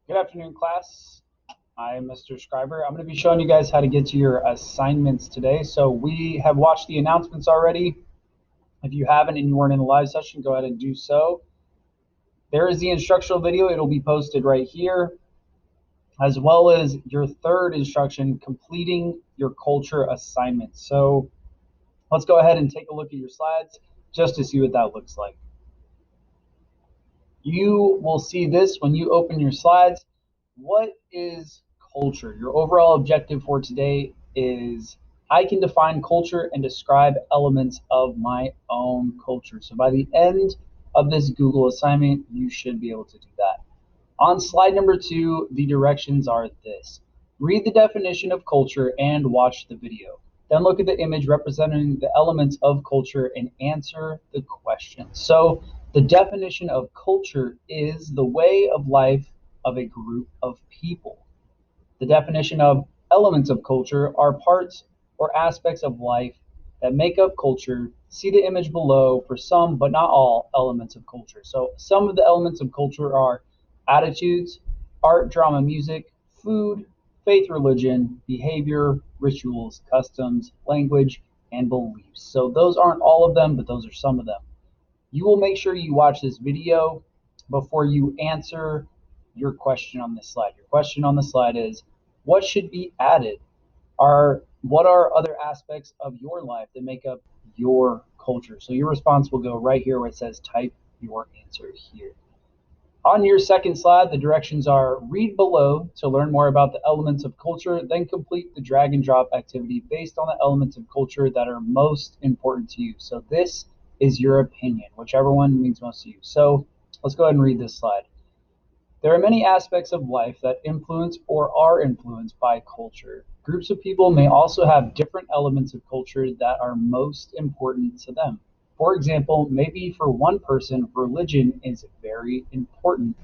Good afternoon, class. I'm Mr. Schryver. I'm going to be showing you guys how to get to your assignments today. So we have watched the announcements already. If you haven't and you weren't in the live session, go ahead and do so. There is the instructional video. It'll be posted right here, as well as your third instruction, completing your culture assignment. So let's go ahead and take a look at your slides just to see what that looks like. You will see this when you open your slides. What is culture? Your overall objective for today is I can define culture and describe elements of my own culture. So by the end of this Google assignment, you should be able to do that. On slide number 2, the directions are this. Read the definition of culture and watch the video. Then look at the image representing the elements of culture and answer the question. So the definition of culture is the way of life of a group of people. The definition of elements of culture are parts or aspects of life that make up culture. See the image below for some, but not all, elements of culture. So some of the elements of culture are attitudes, art, drama, music, food, faith, religion, behavior, rituals, customs, language, and beliefs. So those aren't all of them, but those are some of them. You will make sure you watch this video before you answer your question on this slide. Your question on the slide is, what should be added? What are other aspects of your life that make up your culture? So your response will go right here where it says type your answer here. On your second slide, the directions are read below to learn more about the elements of culture, then complete the drag and drop activity based on the elements of culture that are most important to you. So this is your opinion, whichever one means most to you. So let's go ahead and read this slide. There are many aspects of life that influence or are influenced by culture. Groups of people may also have different elements of culture that are most important to them. For example, maybe for one person, religion is a very important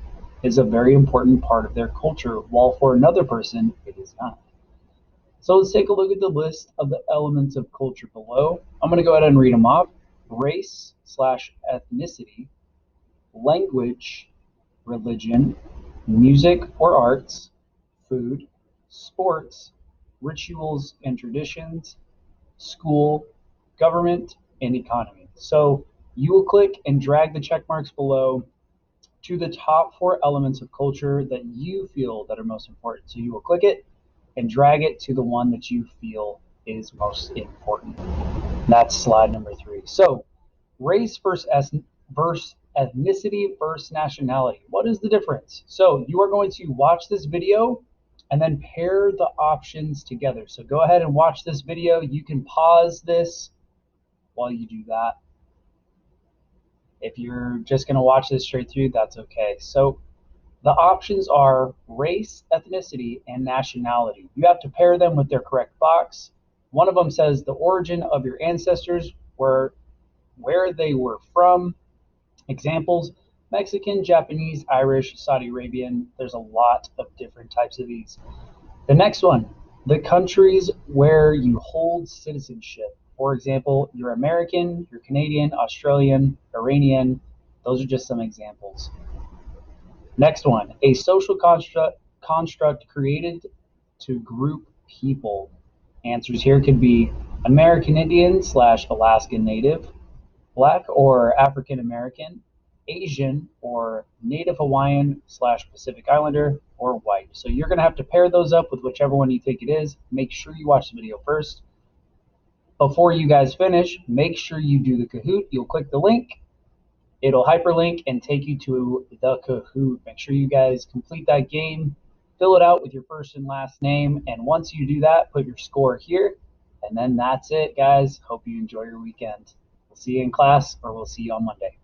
part of their culture, while for another person, it is not. So let's take a look at the list of the elements of culture below. I'm going to go ahead and read them off. Race/ethnicity, language, religion, music or arts, food, sports, rituals and traditions, school, government, and economy. So you will click and drag the check marks below to the top 4 elements of culture that you feel that are most important. So you will click it and drag it to the one that you feel is most important. That's slide number 3. So race versus ethnicity versus nationality. What is the difference? So you are going to watch this video and then pair the options together. So go ahead and watch this video. You can pause this while you do that. If you're just going to watch this straight through, that's okay. So the options are race, ethnicity, and nationality. You have to pair them with their correct box. One of them says the origin of your ancestors, where they were from. Examples: Mexican, Japanese, Irish, Saudi Arabian. There's a lot of different types of these. The next one, the countries where you hold citizenship. For example, you're American, you're Canadian, Australian, Iranian. Those are just some examples. Next one, a social construct created to group people. Answers here could be American Indian / Alaskan Native, Black or African American, Asian or Native Hawaiian / Pacific Islander, or white. So you're going to have to pair those up with whichever one you think it is. Make sure you watch the video first. Before you guys finish, make sure you do the Kahoot. You'll click the link. It'll hyperlink and take you to the Kahoot. Make sure you guys complete that game. Fill it out with your first and last name. And once you do that, put your score here. And then that's it, guys. Hope you enjoy your weekend. We'll see you in class, or we'll see you on Monday.